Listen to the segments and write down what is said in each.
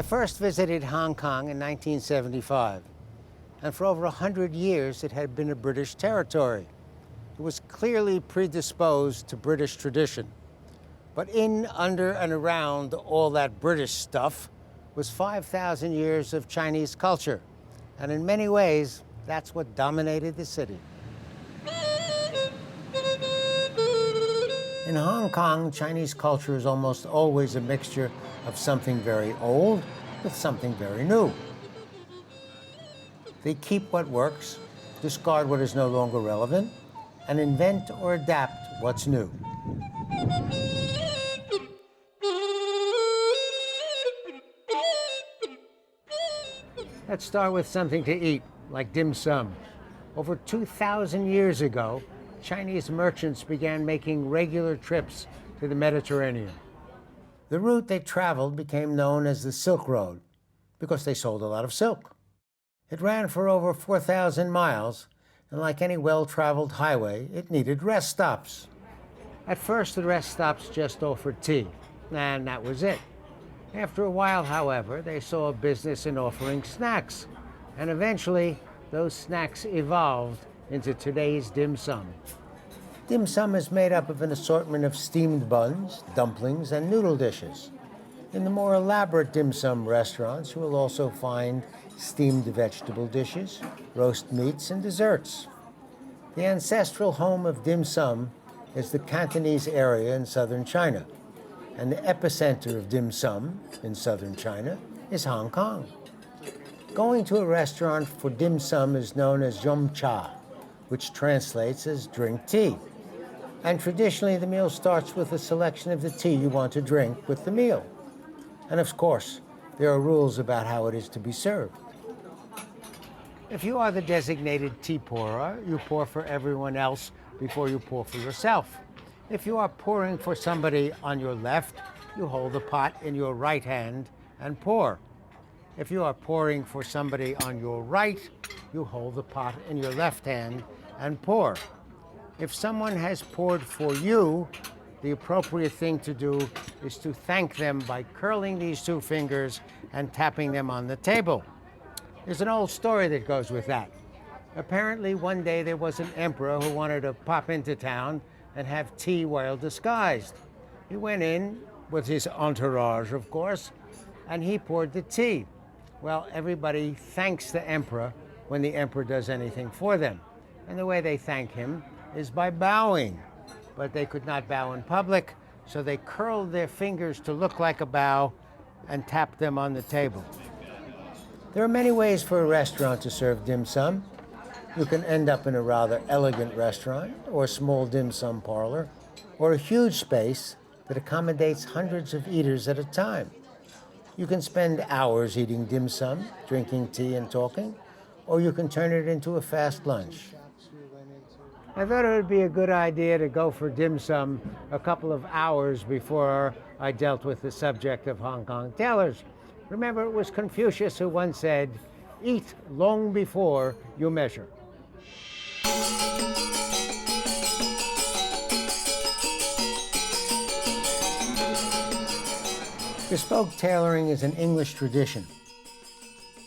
first visited Hong Kong in 1975, and for over 100 years it had been a British territory. It was clearly predisposed to British tradition. But in, under, and around all that British stuff was 5,000 years of Chinese culture, and in many ways, that's what dominated the city. In Hong Kong, Chinese culture is almost always a mixture of something very old with something very new. They keep what works, discard what is no longer relevant, and invent or adapt what's new. Let's start with something to eat, like dim sum. Over 2,000 years ago, Chinese merchants began making regular trips to the Mediterranean. The route they traveled became known as the Silk Road because they sold a lot of silk. It ran for over 4,000 miles, and like any well-traveled highway, it needed rest stops. At first, the rest stops just offered tea, and that was it. After a while, however, they saw a business in offering snacks, and eventually, those snacks evolved into today's dim sum. Dim sum is made up of an assortment of steamed buns, dumplings, and noodle dishes. In the more elaborate dim sum restaurants, you will also find steamed vegetable dishes, roast meats, and desserts. The ancestral home of dim sum is the Cantonese area in southern China, and the epicenter of dim sum in southern China is Hong Kong. Going to a restaurant for dim sum is known as yum cha, which translates as drink tea. And traditionally, the meal starts with a selection of the tea you want to drink with the meal. And of course, there are rules about how it is to be served. If you are the designated tea pourer, you pour for everyone else before you pour for yourself. If you are pouring for somebody on your left, you hold the pot in your right hand and pour. If you are pouring for somebody on your right, you hold the pot in your left hand and pour. If someone has poured for you, the appropriate thing to do is to thank them by curling these two fingers and tapping them on the table. There's an old story that goes with that. Apparently, one day there was an emperor who wanted to pop into town and have tea while disguised. He went in with his entourage, of course, and he poured the tea. Well, everybody thanks the emperor when the emperor does anything for them. And the way they thank him is by bowing. But they could not bow in public, so they curled their fingers to look like a bow and tapped them on the table. There are many ways for a restaurant to serve dim sum. You can end up in a rather elegant restaurant, or a small dim sum parlor, or a huge space that accommodates hundreds of eaters at a time. You can spend hours eating dim sum, drinking tea and talking, or you can turn it into a fast lunch. I thought it would be a good idea to go for dim sum a couple of hours before I dealt with the subject of Hong Kong tailors. Remember, it was Confucius who once said, "Eat long before you measure." Bespoke tailoring is an English tradition.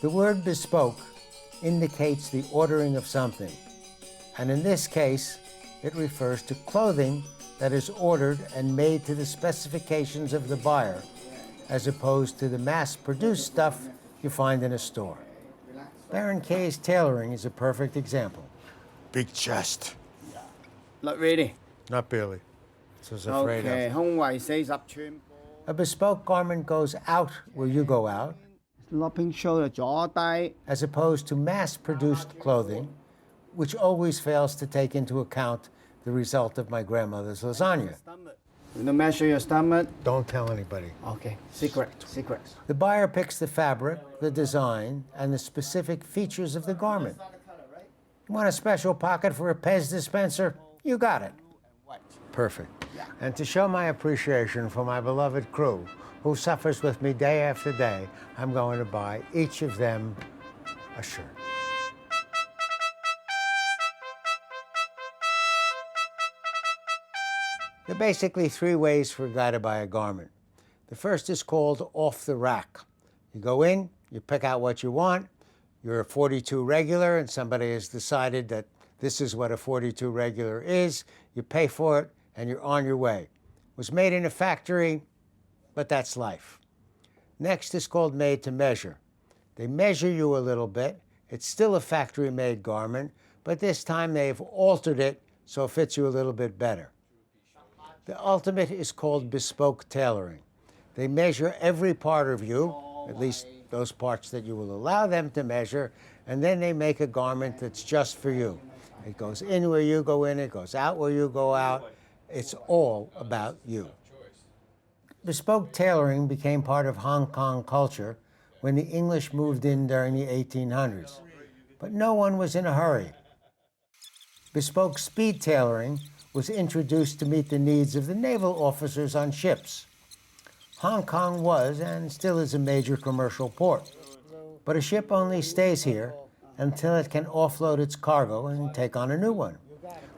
The word bespoke indicates the ordering of something, and in this case, it refers to clothing that is ordered and made to the specifications of the buyer, as opposed to the mass-produced stuff you find in a store. Baron K's tailoring is a perfect example. Big chest. Not really. Not barely. So I was afraid Okay, of. 胸圍40寸。 A bespoke garment goes out where you go out, 落拼 show 就左低。 as opposed to mass-produced clothing, which always fails to take into account the result of my grandmother's lasagna. You don't measure your stomach. Don't tell anybody. Okay, secret. The buyer picks the fabric, the design, and the specific features of the garment. You want a special pocket for a Pez dispenser? You got it. Perfect. And to show my appreciation for my beloved crew, who suffers with me day after day, I'm going to buy each of them a shirt. There are basically three ways for a guy to buy a garment. The first is called off the rack. You go in, you pick out what you want. You're a 42 regular, and somebody has decided that this is what a 42 regular is. You pay for it, and you're on your way. It was made in a factory, but that's life. Next is called made to measure. They measure you a little bit. It's still a factory-made garment, but this time they've altered it so it fits you a little bit better. The ultimate is called bespoke tailoring. They measure every part of you, at least those parts that you will allow them to measure, and then they make a garment that's just for you. It goes in where you go in, it goes out where you go out. It's all about you. Bespoke tailoring became part of Hong Kong culture when the English moved in during the 1800s. But no one was in a hurry. Bespoke speed tailoring was introduced to meet the needs of the naval officers on ships. Hong Kong was and still is a major commercial port. But a ship only stays here until it can offload its cargo and take on a new one.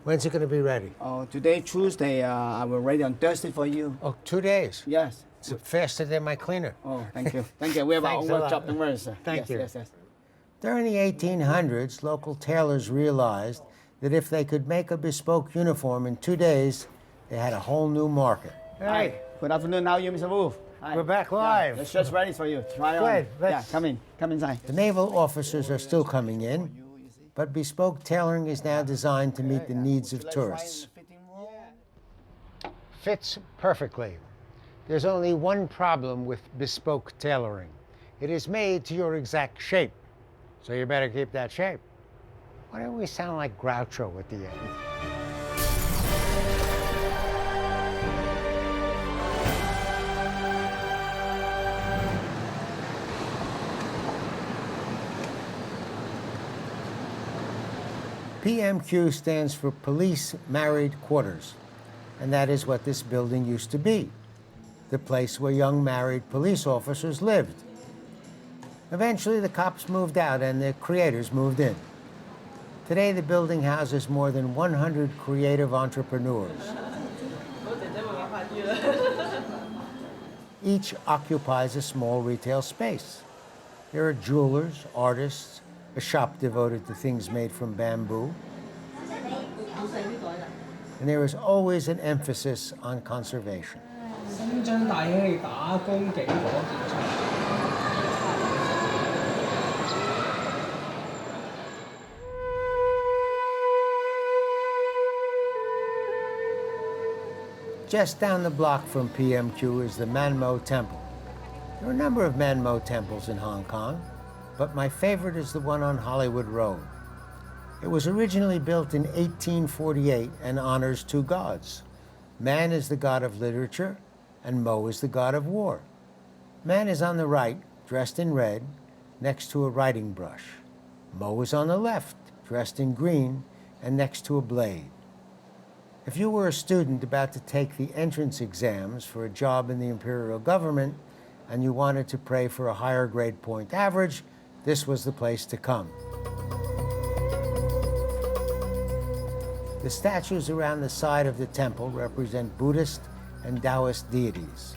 When's it going to be ready? Oh, today, Tuesday, I will ready on Thursday for you. Oh, 2 days. Yes. It's faster than my cleaner. Oh, thank you. Thank you. We have our own Thanks a lot. workshop. Don't worry, sir. Thank Yes, you. Yes, yes. During the 1800s, local tailors realized that if they could make a bespoke uniform in 2 days, they had a whole new market. Hi. Good afternoon. Now you, Mr. Wolf. Hi. We're back Yeah, live. the shirt's ready for you. Try on. Good. Yeah, Let's- come in. Come inside. The naval officers are still coming in, but bespoke tailoring is now designed to meet the needs of tourists. Fits perfectly. There's only one problem with bespoke tailoring. It is made to your exact shape, so you better keep that shape. Why don't we sound like Groucho at the end? PMQ stands for Police Married Quarters, and that is what this building used to be, the place where young married police officers lived. Eventually, the cops moved out and the creators moved in. Today, the building houses more than 100 creative entrepreneurs. Each occupies a small retail space. There are jewelers, artists, a shop devoted to things made from bamboo, and there is always an emphasis on conservation. Just down the block from PMQ is the Manmo Temple. There are a number of Manmo temples in Hong Kong, but my favorite is the one on Hollywood Road. It was originally built in 1848 and honors two gods. Man is the god of literature, and Mo is the god of war. Man is on the right, dressed in red, next to a writing brush. Mo is on the left, dressed in green, and next to a blade. If you were a student about to take the entrance exams for a job in the imperial government, and you wanted to pray for a higher grade point average, this was the place to come. The statues around the side of the temple represent Buddhist and Taoist deities.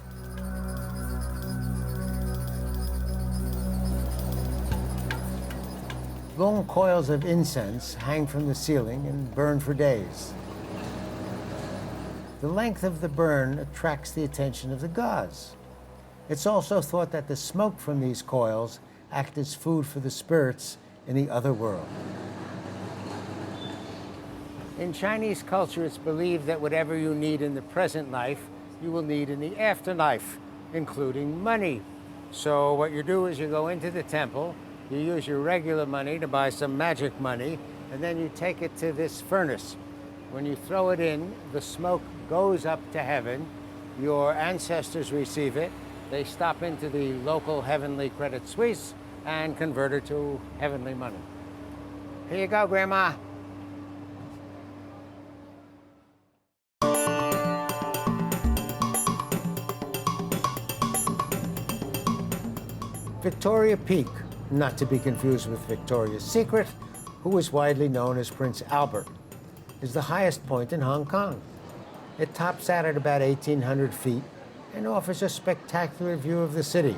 Long coils of incense hang from the ceiling and burn for days. The length of the burn attracts the attention of the gods. It's also thought that the smoke from these coils act as food for the spirits in the other world. In Chinese culture, it's believed that whatever you need in the present life, you will need in the afterlife, including money. So what you do is you go into the temple, you use your regular money to buy some magic money, and then you take it to this furnace. When you throw it in, the smoke goes up to heaven. Your ancestors receive it. They stop into the local heavenly Credit Suisse and convert it to heavenly money. Here you go, Grandma. Victoria Peak, not to be confused with Victoria's Secret, who is widely known as Prince Albert, is the highest point in Hong Kong. It tops out at about 1,800 feet and offers a spectacular view of the city.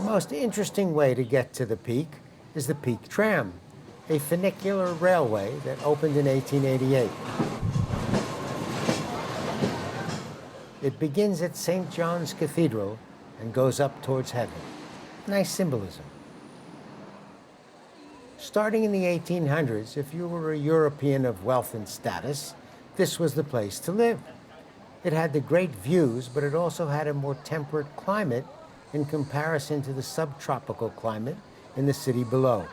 most interesting way to get to the peak is the Peak Tram, a funicular railway that opened in 1888. It begins at St. John's Cathedral and goes up towards heaven. Nice symbolism. Starting in the 1800s, if you were a European of wealth and status, this was the place to live. It had the great views, but it also had a more temperate climate in comparison to the subtropical climate in the city below.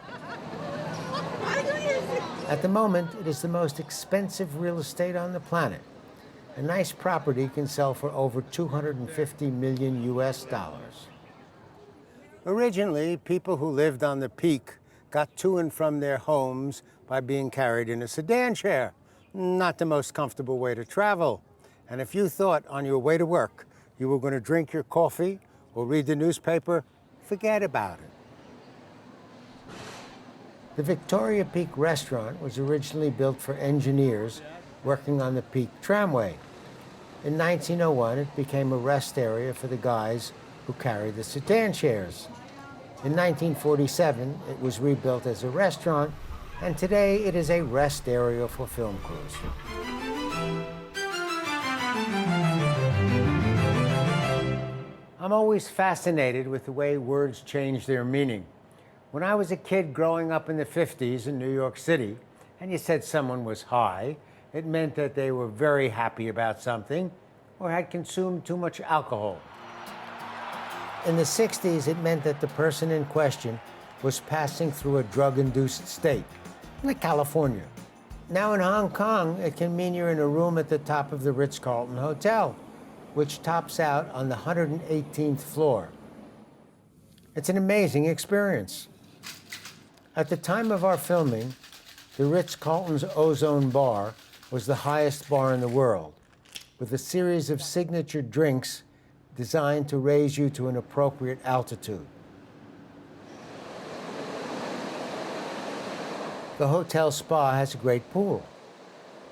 At the moment, it is the most expensive real estate on the planet. A nice property can sell for over 250 million US dollars. Originally, people who lived on the peak got to and from their homes by being carried in a sedan chair. Not the most comfortable way to travel. And if you thought on your way to work you were going to drink your coffee or read the newspaper, forget about it. The Victoria Peak restaurant was originally built for engineers working on the Peak Tramway. In 1901, it became a rest area for the guys who carried the sedan chairs. In 1947, it was rebuilt as a restaurant, and today it is a rest area for film crews. I'm always fascinated with the way words change their meaning. When I was a kid growing up in the 50s in New York City, and you said someone was high, it meant that they were very happy about something or had consumed too much alcohol. In the 60s, it meant that the person in question was passing through a drug-induced state, like California. Now in Hong Kong, it can mean you're in a room at the top of the Ritz-Carlton Hotel, which tops out on the 118th floor. It's an amazing experience. At the time of our filming, the Ritz-Carlton's Ozone Bar was the highest bar in the world, with a series of signature drinks designed to raise you to an appropriate altitude. The hotel spa has a great pool.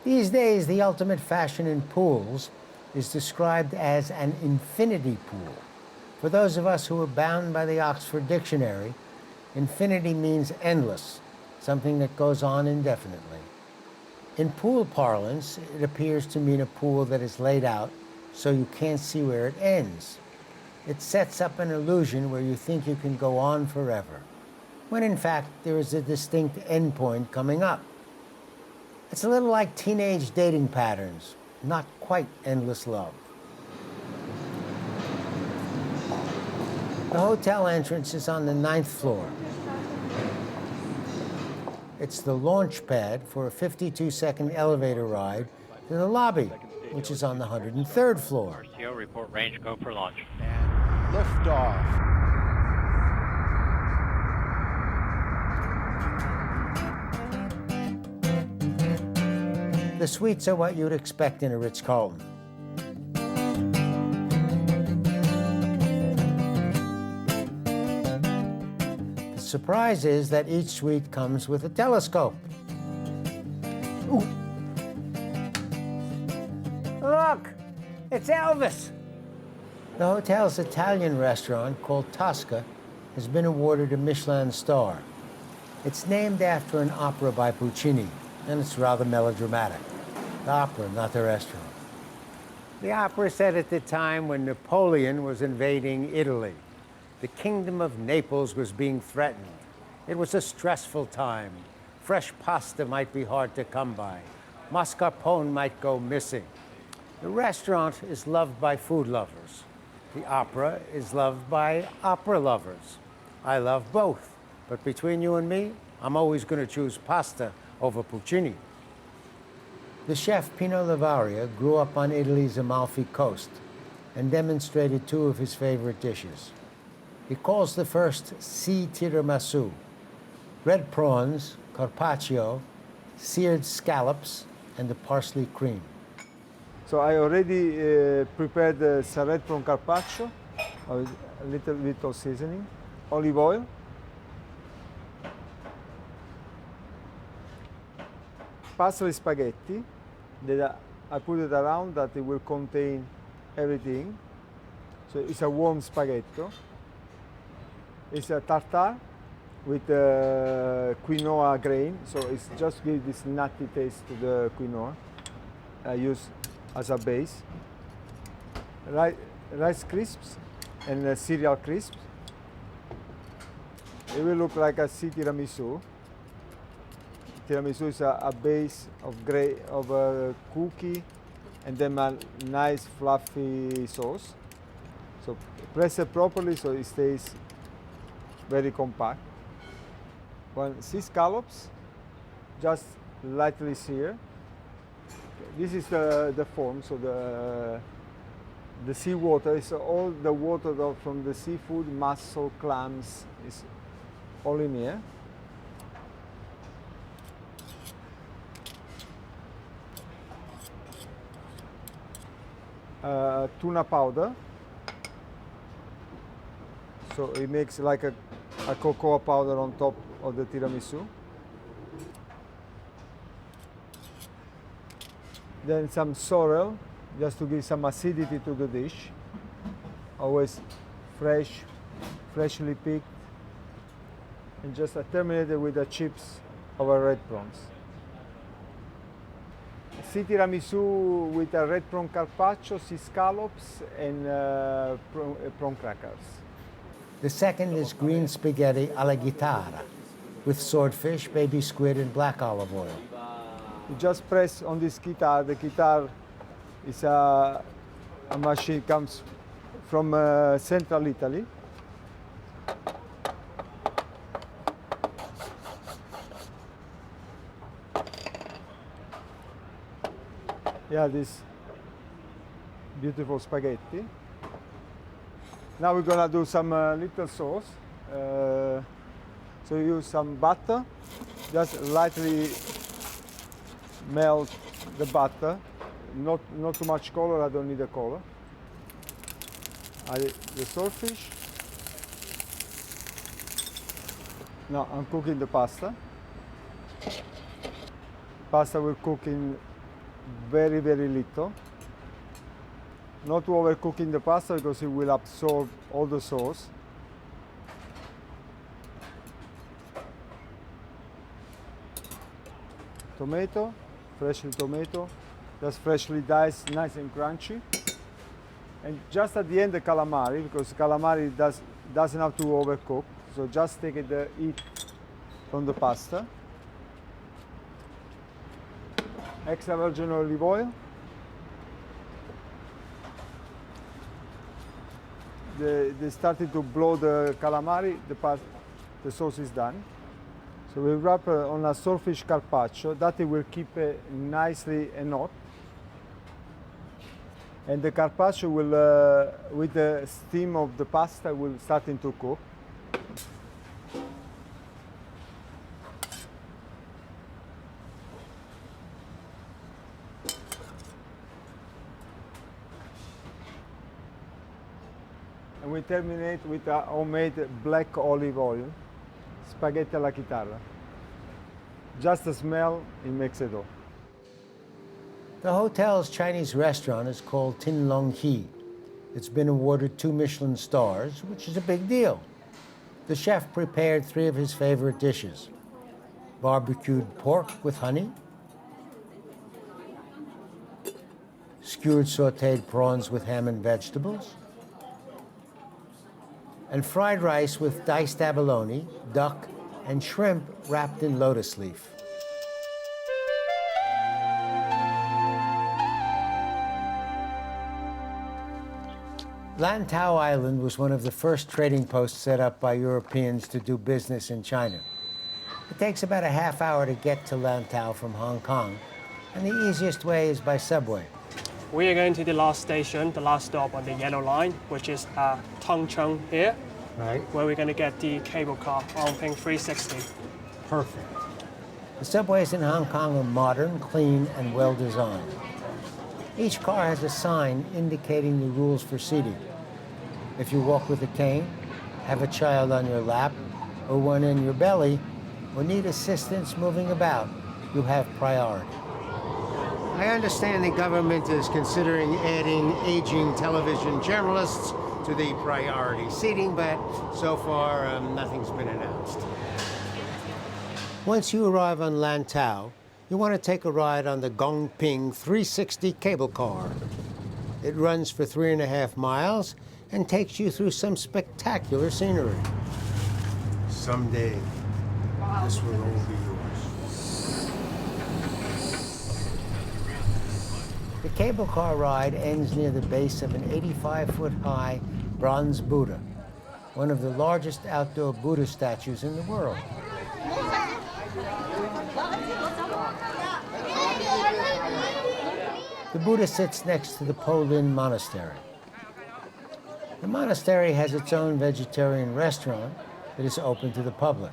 These days, the ultimate fashion in pools is described as an infinity pool. For those of us who are bound by the Oxford Dictionary, infinity means endless, something that goes on indefinitely. In pool parlance, it appears to mean a pool that is laid out so you can't see where it ends. It sets up an illusion where you think you can go on forever, when in fact there is a distinct endpoint coming up. It's a little like teenage dating patterns, not quite endless love. The hotel entrance is on the 9th floor. It's the launch pad for a 52-second elevator ride to the lobby, which is on the 103rd floor. RTO, report range, go for launch. And lift off. The suites are what you'd expect in a Ritz-Carlton. The surprise is that each suite comes with a telescope. Ooh. Look, it's Elvis. The hotel's Italian restaurant, called Tosca, has been awarded a Michelin star. It's named after an opera by Puccini, and it's rather melodramatic. The opera, not the restaurant. The opera said at the time when Napoleon was invading Italy, the kingdom of Naples was being threatened. It was a stressful time. Fresh pasta might be hard to come by. Mascarpone might go missing. The restaurant is loved by food lovers. The opera is loved by opera lovers. I love both, but between you and me, I'm always going to choose pasta over Puccini. The chef Pino Lavaria grew up on Italy's Amalfi Coast and demonstrated two of his favorite dishes. He calls the first sea tiramisu, red prawns, carpaccio, seared scallops, and the parsley cream. So I already prepared the red prawn carpaccio, a little bit of seasoning, olive oil, parsley spaghetti that I put it around that it will contain everything. So it's a warm spaghetti. It's a tartar with quinoa grain, so it's just give this nutty taste to the quinoa. I use as a base. Rice crisps and cereal crisps. It will look like a sea tiramisu. Tiramisu is a base of a cookie and then a nice fluffy sauce. So press it properly so it stays very compact. Sea scallops, just lightly sear. This is the form, so the sea water is all the water from the seafood, mussel, clams, is all in here. Tuna powder. So it makes like a cocoa powder on top of the tiramisu. Then some sorrel, just to give some acidity to the dish. Always freshly picked. And just terminated with the chips of our red prawns. Sea tiramisu with a red prawn carpaccio, sea scallops, and prawn crackers. The second is green spaghetti alla chitarra with swordfish, baby squid, and black olive oil. You just press on this guitar. The guitar is a machine, comes from central Italy. Yeah, this beautiful spaghetti. Now we're gonna do some little sauce. So you use some butter, just lightly melt the butter. Not too much color, I don't need the color. Add the swordfish. Now I'm cooking the pasta. Pasta will cook in very, very little. Not to overcooking the pasta because it will absorb all the sauce. Tomato, freshly tomato, just freshly diced, nice and crunchy. And just at the end the calamari, because calamari doesn't have to overcook. So just take the heat from the pasta. Extra virgin olive oil. They started to blow the calamari, the sauce is done. So we wrap on a swordfish carpaccio, that it will keep nicely and hot. And the carpaccio will, with the steam of the pasta, will starting to cook. And we terminate with a homemade black olive oil, spaghetti alla chitarra. Just the smell, it makes it all. The hotel's Chinese restaurant is called Tin Long Hi. It's been awarded 2 Michelin stars, which is a big deal. The chef prepared 3 of his favorite dishes: barbecued pork with honey, skewered sautéed prawns with ham and vegetables, and fried rice with diced abalone, duck, and shrimp wrapped in lotus leaf. Lantau Island was one of the first trading posts set up by Europeans to do business in China. It takes about a half hour to get to Lantau from Hong Kong, and the easiest way is by subway. We are going to the last station, the last stop on the yellow line, which is Tongcheng here, Right. where we're going to get the cable car on ping 360. Perfect. The subways in Hong Kong are modern, clean, and well designed. Each car has a sign indicating the rules for seating. If you walk with a cane, have a child on your lap, or one in your belly, or need assistance moving about, you have priority. I understand the government is considering adding aging television journalists to the priority seating, but so far nothing's been announced. Once you arrive on Lantau, you want to take a ride on the Gongping 360 cable car. It runs for 3.5 miles and takes you through some spectacular scenery. Someday, this will all be yours. The cable car ride ends near the base of an 85-foot-high bronze Buddha, one of the largest outdoor Buddha statues in the world. The Buddha sits next to the Po Lin Monastery. The monastery has its own vegetarian restaurant that is open to the public.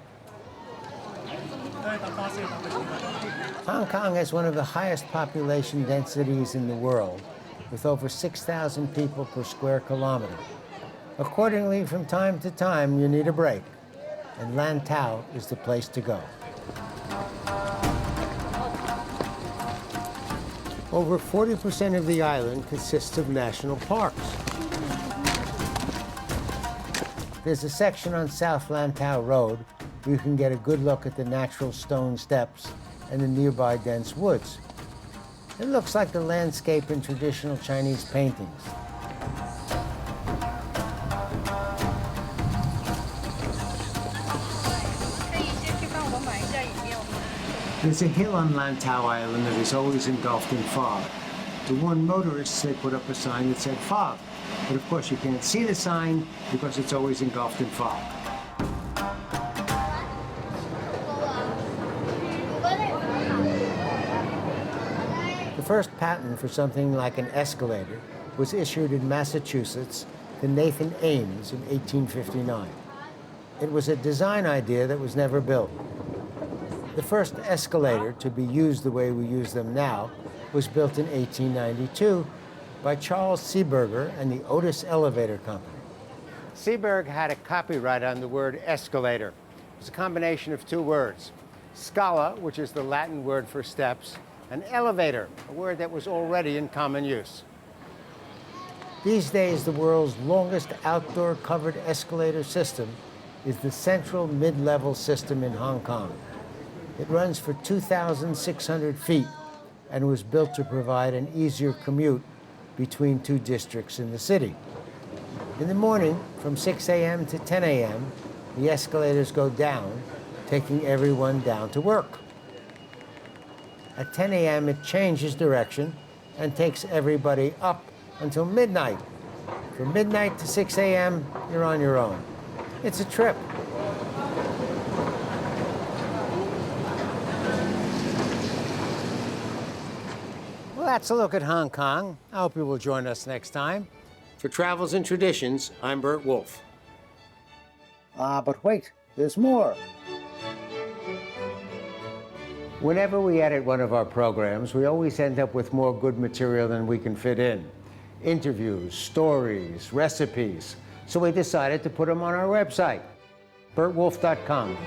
Hong Kong has one of the highest population densities in the world, with over 6,000 people per square kilometer. Accordingly, from time to time, you need a break, and Lantau is the place to go. Over 40% of the island consists of national parks. There's a section on South Lantau Road where you can get a good look at the natural stone steps and the nearby dense woods. It looks like the landscape in traditional Chinese paintings. There's a hill on Lantau Island that is always engulfed in fog. To warn motorists, they put up a sign that said fog. But of course, you can't see the sign because it's always engulfed in fog. The first patent for something like an escalator was issued in Massachusetts to Nathan Ames in 1859. It was a design idea that was never built. The first escalator to be used the way we use them now was built in 1892 by Charles Seeberger and the Otis Elevator Company. Seeberg had a copyright on the word escalator. It was a combination of two words, scala, which is the Latin word for steps, and elevator, a word that was already in common use. These days, the world's longest outdoor covered escalator system is the Central Mid-Level System in Hong Kong. It runs for 2,600 feet and was built to provide an easier commute between two districts in the city. In the morning, from 6 a.m. to 10 a.m., the escalators go down, taking everyone down to work. At 10 a.m., it changes direction and takes everybody up until midnight. From midnight to 6 a.m., you're on your own. It's a trip. Well, that's a look at Hong Kong. I hope you will join us next time. For Travels and Traditions, I'm Burt Wolfe. But wait, there's more. Whenever we edit one of our programs, we always end up with more good material than we can fit in. Interviews, stories, recipes. So we decided to put them on our website, burtwolfe.com.